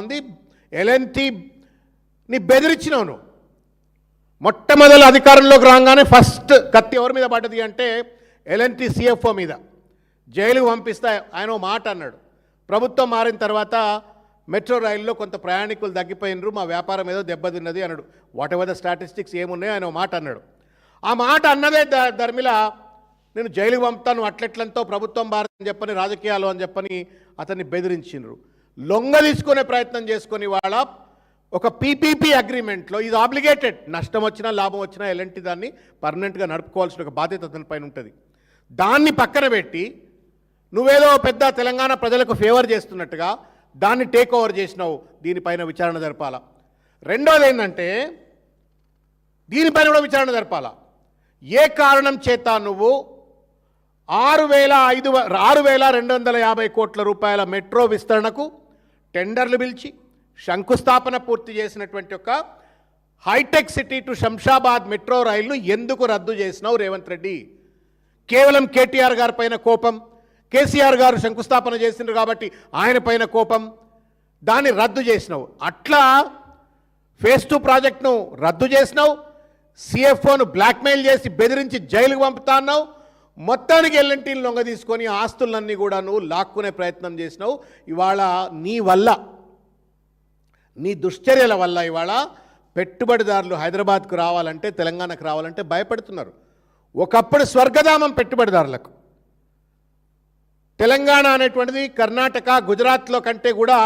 ఉంది. ఎల్ఎన్టీని బెదిరించినావు నువ్వు. మొట్టమొదటి అధికారంలోకి రాగానే ఫస్ట్ కత్తి ఎవరి మీద పడ్డది అంటే ఎల్ఎన్టీ సిఎఫ్ఓ మీద. జైలుకు పంపిస్తే ఆయన ఓ మాట అన్నాడు. ప్రభుత్వం మారిన తర్వాత మెట్రో రైల్లో కొంత ప్రయాణికులు తగ్గిపోయినరు, మా వ్యాపారం ఏదో దెబ్బతిన్నది అన్నాడు. వాట్ ఎవర్ ద స్టాటిస్టిక్స్ ఏమున్నాయో ఆయన ఓ మాట అన్నాడు. ఆ మాట అన్నదే ధర్మిల నేను జైలుకు పంపుతాను అట్లెట్లంతో ప్రభుత్వం భారతని చెప్పని రాజకీయాలు అని చెప్పని అతన్ని బెదిరించినరు. లొంగ తీసుకునే ప్రయత్నం చేసుకొని వాళ్ళ ఒక పీపీపీ అగ్రిమెంట్లో ఇది ఆబ్లిగేటెడ్, నష్టం వచ్చినా లాభం వచ్చినా ఎలాంటి దాన్ని పర్మనెంట్గా నడుపుకోవాల్సిన ఒక బాధ్యత అతని పైన ఉంటుంది. దాన్ని పక్కన పెట్టి నువ్వేదో పెద్ద తెలంగాణ ప్రజలకు ఫేవర్ చేస్తున్నట్టుగా దాన్ని టేక్ ఓవర్ చేసినావు. దీనిపైన విచారణ జరపాలా. రెండోది ఏంటంటే దీనిపైన కూడా విచారణ జరపాలా. ఏ కారణం చేత నువ్వు 6,250 కోట్ల రూపాయల మెట్రో విస్తరణకు టెండర్లు పిలిచి శంకుస్థాపన పూర్తి చేసినటువంటి ఒక హైటెక్ సిటీ టు శంషాబాద్ మెట్రో రైలును ఎందుకు రద్దు చేసినావు రేవంత్ రెడ్డి? కేవలం కేటీఆర్ గారి పైన కోపం, కేసీఆర్ గారు శంకుస్థాపన చేసినారు కాబట్టి ఆయన పైన కోపం, దాన్ని రద్దు చేసినావు. అట్లా ఫేజ్ 2 ప్రాజెక్ట్ను రద్దు చేసినావు. సిఎఫ్ఓను బ్లాక్మెయిల్ చేసి బెదిరించి జైలుకు పంపుతా అన్నావు. మొత్తానికి ఎల్ఎన్టీని లొంగ తీసుకొని ఆస్తులన్నీ కూడా నువ్వు లాక్కునే ప్రయత్నం చేసినావు. ఇవాళ నీ వల్ల, నీ దుశ్చర్యల వల్ల ఇవాళ పెట్టుబడిదారులు హైదరాబాద్కు రావాలంటే, తెలంగాణకు రావాలంటే భయపడుతున్నారు. ఒకప్పుడు స్వర్గధామం పెట్టుబడిదారులకు. తెలంగాణ అనేటువంటిది కర్ణాటక, గుజరాత్లో కంటే కూడా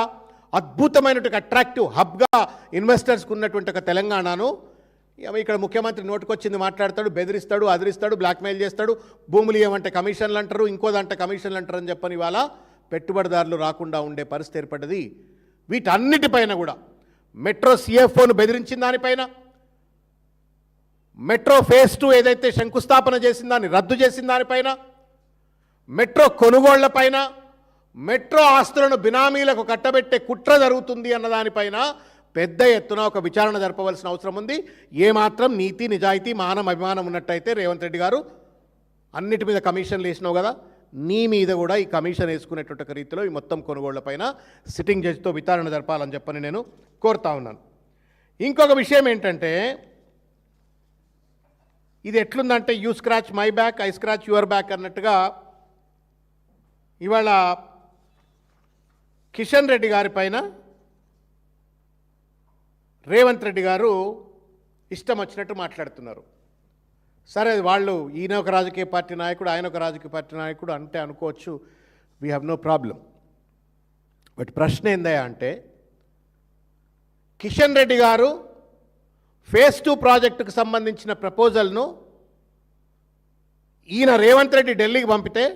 అద్భుతమైనటువంటి అట్రాక్టివ్ హబ్గా ఇన్వెస్టర్స్కి ఉన్నటువంటి ఒక తెలంగాణను ఇక్కడ ముఖ్యమంత్రి నోటుకొచ్చింది మాట్లాడతాడు, బెదిరిస్తాడు, అదిరిస్తాడు, బ్లాక్మెయిల్ చేస్తాడు. భూములు ఏమంటే కమిషన్లు అంటారు, ఇంకోదంటే కమిషన్లు అంటారు అని చెప్పని ఇవాళ పెట్టుబడిదారులు రాకుండా ఉండే పరిస్థితి ఏర్పడ్డది. వీటన్నిటిపైన కూడా మెట్రో సిఎఫ్ఓను బెదిరించిన దానిపైన, మెట్రో ఫేజ్ 2 ఏదైతే శంకుస్థాపన చేసిన దాన్ని రద్దు చేసిన దానిపైన, మెట్రో కొనుగోళ్లపైన, మెట్రో ఆస్తులను బినామీలకు కట్టబెట్టే కుట్ర జరుగుతుంది అన్న దానిపైన పెద్ద ఎత్తున ఒక విచారణ జరపవలసిన అవసరం ఉంది. ఏమాత్రం నీతి నిజాయితీ మానం అభిమానం ఉన్నట్టయితే రేవంత్ రెడ్డి గారు అన్నిటి మీద కమిషన్లు వేసినావు కదా, నీ మీద కూడా ఈ కమిషన్ వేసుకునేటువంటి ఒక రీతిలో ఈ మొత్తం కొనుగోళ్లపైన సిట్టింగ్ జడ్జితో విచారణ జరపాలని చెప్పని నేను కోరుతా ఉన్నాను. ఇంకొక విషయం ఏంటంటే ఇది ఎట్లుందంటే you scratch my back, I scratch your back అన్నట్టుగా ఇవాళ కిషన్ రెడ్డి గారి పైన రేవంత్ రెడ్డి గారు ఇష్టం వచ్చినట్టు మాట్లాడుతున్నారు. సరే, వాళ్ళు ఈయన ఒక రాజకీయ పార్టీ నాయకుడు, ఆయన ఒక రాజకీయ పార్టీ నాయకుడు అంటే అనుకోవచ్చు, we have no problem. But ప్రశ్న ఏందయ్యా అంటే కిషన్ రెడ్డి గారు ఫేజ్ 2 ప్రాజెక్టుకు సంబంధించిన ప్రపోజల్ను ఈయన రేవంత్ రెడ్డి ఢిల్లీకి పంపితే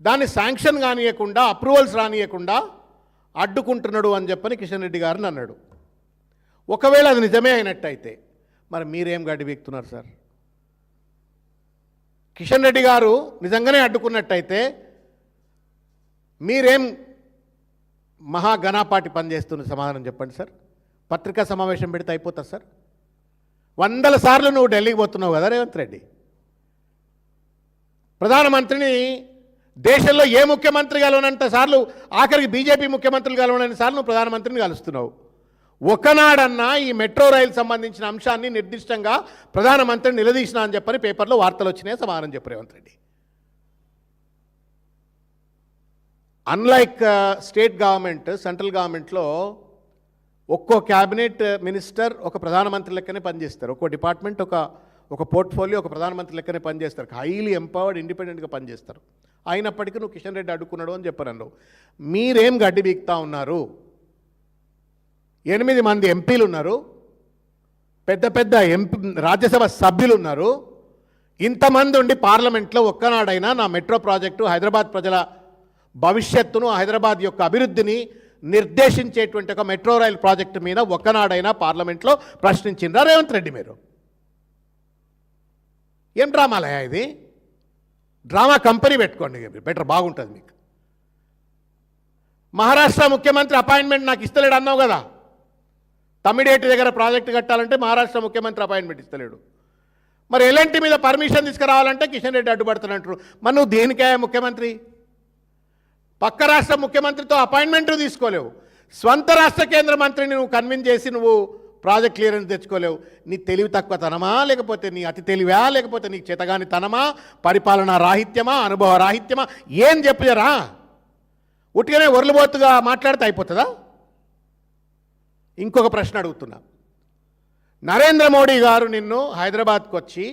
దాన్ని శాంక్షన్ కానియకుండా, అప్రూవల్స్ రానియకుండా అడ్డుకుంటున్నాడు అని చెప్పని కిషన్ రెడ్డి గారిని అన్నాడు. ఒకవేళ అది నిజమే అయినట్టయితే మరి మీరేం గడ్డి వీక్తున్నారు సార్? కిషన్ రెడ్డి గారు నిజంగానే అడ్డుకున్నట్టయితే మీరేం మహాఘనాపాటి పనిచేస్తున్న సమాధానం చెప్పండి సార్. పత్రికా సమావేశం పెడితే అయిపోతుంది సార్. 100 సార్లు నువ్వు ఢిల్లీకి పోతున్నావు కదా రేవంత్ రెడ్డి. ప్రధానమంత్రిని దేశంలో ఏ ముఖ్యమంత్రి కలవనంత సార్లు, ఆఖరికి బీజేపీ ముఖ్యమంత్రులు కలవనన్ని సార్లు నువ్వు ప్రధానమంత్రిని కలుస్తున్నావు. ఒకనాడన్నా ఈ మెట్రో రైలు సంబంధించిన అంశాన్ని నిర్దిష్టంగా ప్రధానమంత్రిని నిలదీసినా అని చెప్పని పేపర్లో వార్తలు వచ్చినాయి. సమాధానం చెప్పు Revanth Reddy. Unlike state government, central గవర్నమెంట్లో ఒక్కో క్యాబినెట్ మినిస్టర్ ఒక ప్రధానమంత్రి లెక్కనే పనిచేస్తారు. ఒక్కో డిపార్ట్మెంట్ ఒక పోర్ట్ఫోలియో ఒక ప్రధానమంత్రి లెక్కనే పనిచేస్తారు. హైలీ ఎంపవర్డ్, ఇండిపెండెంట్గా పనిచేస్తారు. అయినప్పటికీ నువ్వు కిషన్ రెడ్డి అడ్డుకున్నాడు అని చెప్పనన్నావు. మీరేం గడ్డి బీక్తా ఉన్నారు? 8 మంది ఎంపీలు ఉన్నారు, పెద్ద పెద్ద రాజ్యసభ సభ్యులు ఉన్నారు. ఇంతమంది ఉండి పార్లమెంట్లో ఒక్కనాడైనా నా మెట్రో ప్రాజెక్టు, హైదరాబాద్ ప్రజల భవిష్యత్తును, హైదరాబాద్ యొక్క అభివృద్ధిని నిర్దేశించేటువంటి ఒక మెట్రో రైల్ ప్రాజెక్టు మీద ఒక్కనాడైనా పార్లమెంట్లో ప్రశ్నించిండ్రా రేవంత్ రెడ్డి? మీరు ఏం డ్రామాలయా ఇది? డ్రామా కంపెనీ పెట్టుకోండి, బెటర్, బాగుంటుంది మీకు. మహారాష్ట్ర ముఖ్యమంత్రి అపాయింట్మెంట్ నాకు ఇస్తలేడు అన్నావు కదా. తమిడేటి దగ్గర ప్రాజెక్టు కట్టాలంటే మహారాష్ట్ర ముఖ్యమంత్రి అపాయింట్మెంట్ ఇస్తలేడు. మరి ఎల్ఎన్టీ మీద పర్మిషన్ తీసుకురావాలంటే కిషన్ రెడ్డి అడ్డుపడుతున్నట్టు. మరి నువ్వు దేనికే ముఖ్యమంత్రి? పక్క రాష్ట్ర ముఖ్యమంత్రితో అపాయింట్మెంట్ తీసుకోలేవు. స్వంత రాష్ట్ర కేంద్ర మంత్రిని నువ్వు కన్విన్స్ చేసి నువ్వు ప్రాజెక్ట్ క్లియరెన్స్ తెచ్చుకోలేవు. నీ తెలివి తక్కువ తనమా, లేకపోతే నీ అతి తెలివా, లేకపోతే నీ చేతగాని తనమా, పరిపాలనా రాహిత్యమా, అనుభవ రాహిత్యమా, ఏం చెప్పారా? ఉట్టిగానే ఒర్లుబోతుగా మాట్లాడితే అయిపోతుందా? ఇంకొక ప్రశ్న అడుగుతున్నా. నరేంద్ర మోడీ గారు నిన్ను హైదరాబాద్కు వచ్చి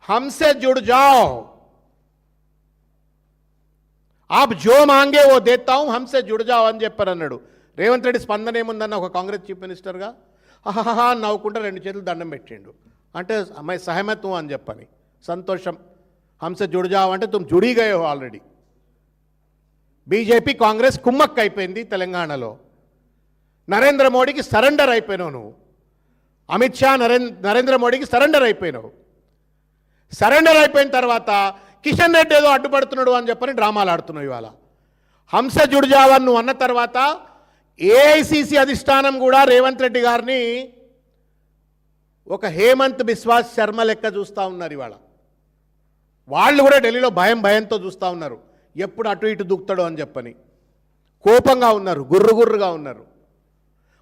హంసే జుడ్ జాओ, आप जो मांगे वो देता हूं, हमसे जुड़ जाओ అని చెప్పారన్నాడు. రేవంత్ రెడ్డి స్పందన ఏముందన్న ఒక కాంగ్రెస్ చీఫ్ మినిస్టర్గా ఆహాహా నవ్వుకుంటా 2 చేతులు దండం పెట్టిండు. అంటే మై సహమత్ అని చెప్పని, సంతోషం. హంసే జుడ్ జాओ అంటే తుమ్ జుడీ గయే హో ఆల్రెడీ. బీజేపీ కాంగ్రెస్ కుమ్మక్క అయిపోయింది తెలంగాణలో. నరేంద్ర మోడీకి సరెండర్ అయిపోయినావు నువ్వు. అమిత్ షా నరేంద్ర మోడీకి సరెండర్ అయిపోయినావు. సరెండర్ అయిపోయిన తర్వాత కిషన్ రెడ్డి ఏదో అడ్డుపడుతున్నాడు అని చెప్పని డ్రామాలు ఆడుతున్నావు. ఇవాళ హంస జుడ్జావన్ నువ్వు అన్న తర్వాత ఏఐసిసి అధిష్టానం కూడా రేవంత్ రెడ్డి గారిని ఒక హేమంత్ బిశ్వాస్ శర్మ లెక్క చూస్తూ ఉన్నారు. ఇవాళ వాళ్ళు కూడా ఢిల్లీలో భయంతో చూస్తూ ఉన్నారు, ఎప్పుడు అటు ఇటు దూకుతాడో అని చెప్పని. కోపంగా ఉన్నారు, గుర్రుగా ఉన్నారు.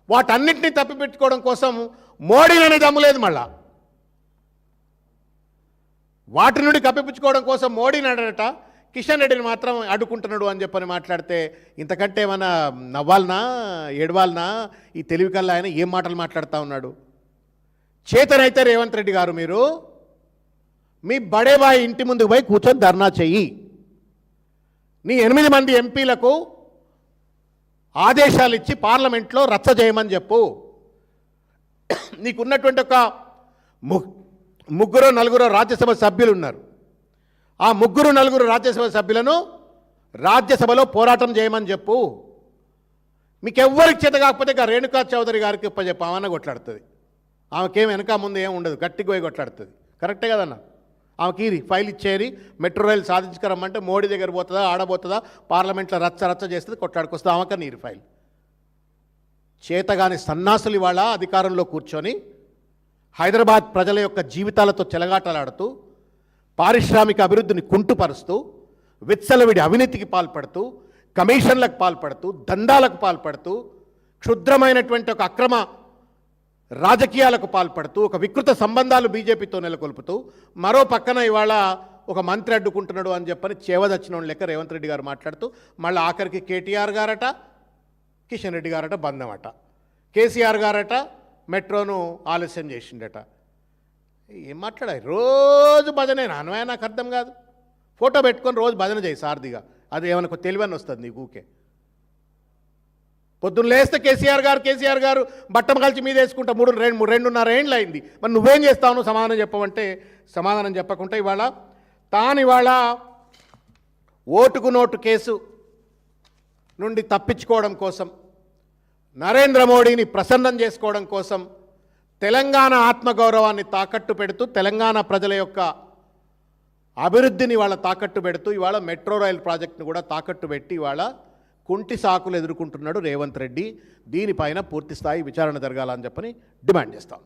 వాటన్నిటినీ తప్పిపెట్టుకోవడం కోసం మోడీలనే దమ్ములేదు. మళ్ళా వాటి నుండి కప్పిపుచ్చుకోవడం కోసం మోడీని అడట, కిషన్ రెడ్డిని మాత్రం అడ్డుకుంటున్నాడు అని చెప్పని మాట్లాడితే ఇంతకంటే ఏమైనా నవ్వాలనా, ఏడవాలనా? ఈ తెలివి కల్లా ఆయన ఏం మాటలు మాట్లాడుతూ ఉన్నాడు. చేతనైతే రేవంత్ రెడ్డి గారు మీరు మీ బడేబాయి ఇంటి ముందుకు పోయి కూర్చొని ధర్నా చెయ్యి. నీ 8 మంది ఎంపీలకు ఆదేశాలు ఇచ్చి పార్లమెంట్లో రచ్చ చేయమని చెప్పు. నీకున్నటువంటి ఒక 3-4 రాజ్యసభ సభ్యులు ఉన్నారు. ఆ 3-4 రాజ్యసభ సభ్యులను రాజ్యసభలో పోరాటం చేయమని చెప్పు. మీకెవ్వరికి చేత కాకపోతే ఇక రేణుకా చౌదరి గారికి చెప్పు, ఆమె కొట్లాడుతుంది. ఆమెకేం వెనక ముందు ఏం ఉండదు, గట్టిగా పోయి కొట్లాడుతుంది. కరెక్టే కదన్న? ఆమెకి ఫైల్ ఇచ్చేరి, మెట్రో రైలు సాధించుకురమ్మంటే మోడీ దగ్గర పోతుందా, ఆడబోతుందా, పార్లమెంట్లో రచ్చ చేస్తుంది, కొట్లాడుకొస్తుంది. ఆమెక నీరు ఫైల్. చేతగాని సన్నాసులు ఇవాళ అధికారంలో కూర్చొని హైదరాబాద్ ప్రజల యొక్క జీవితాలతో చెలగాటలాడుతూ, పారిశ్రామిక అభివృద్ధిని కుంటుపరుస్తూ, విచ్చలవిడి అవినీతికి పాల్పడుతూ, కమిషన్లకు పాల్పడుతూ, దందాలకు పాల్పడుతూ, క్షుద్రమైనటువంటి ఒక అక్రమ రాజకీయాలకు పాల్పడుతూ, ఒక వికృత సంబంధాలు బీజేపీతో నెలకొల్పుతూ, మరో పక్కన ఇవాళ ఒక మంత్రి అడ్డుకుంటున్నాడు అని చెప్పని చేవదచ్చిన లెక్క రేవంత్ రెడ్డి గారు మాట్లాడుతూ, మళ్ళీ ఆఖరికి కేటీఆర్ గారట, కిషన్ రెడ్డి గారట బంధమట, కేసీఆర్ గారట మెట్రోను ఆలస్యం చేసిండట. ఏం మాట్లాడాయి? రోజు భజనే నాన్నవే, నాకు అర్థం కాదు. ఫోటో పెట్టుకొని రోజు భజన చేయి సారథిగా, అది ఏమైనా తెలివని వస్తుంది నీకు ఊకే. పొద్దున్న లేస్తే కేసీఆర్ గారు బట్టం కలిసి మీద వేసుకుంటా 2.5 ఏండ్లు అయింది. మరి నువ్వేం చేస్తావు? సమాధానం చెప్పమంటే సమాధానం చెప్పకుండా ఇవాళ ఓటుకు నోటు కేసు నుండి తప్పించుకోవడం కోసం, నరేంద్ర మోడీని ప్రసన్నం చేసుకోవడం కోసం, తెలంగాణ ఆత్మగౌరవాన్ని తాకట్టు పెడుతూ, తెలంగాణ ప్రజల యొక్క అభివృద్ధిని ఇవాళ తాకట్టు పెడుతూ, ఇవాళ మెట్రో రైల్ ప్రాజెక్టును కూడా తాకట్టు పెట్టి ఇవాళ కుంటి సాకులు ఎదుర్కొంటున్నాడు రేవంత్ రెడ్డి. దీనిపైన పూర్తి స్థాయి విచారణ జరగాలని చెప్పని డిమాండ్ చేస్తాను.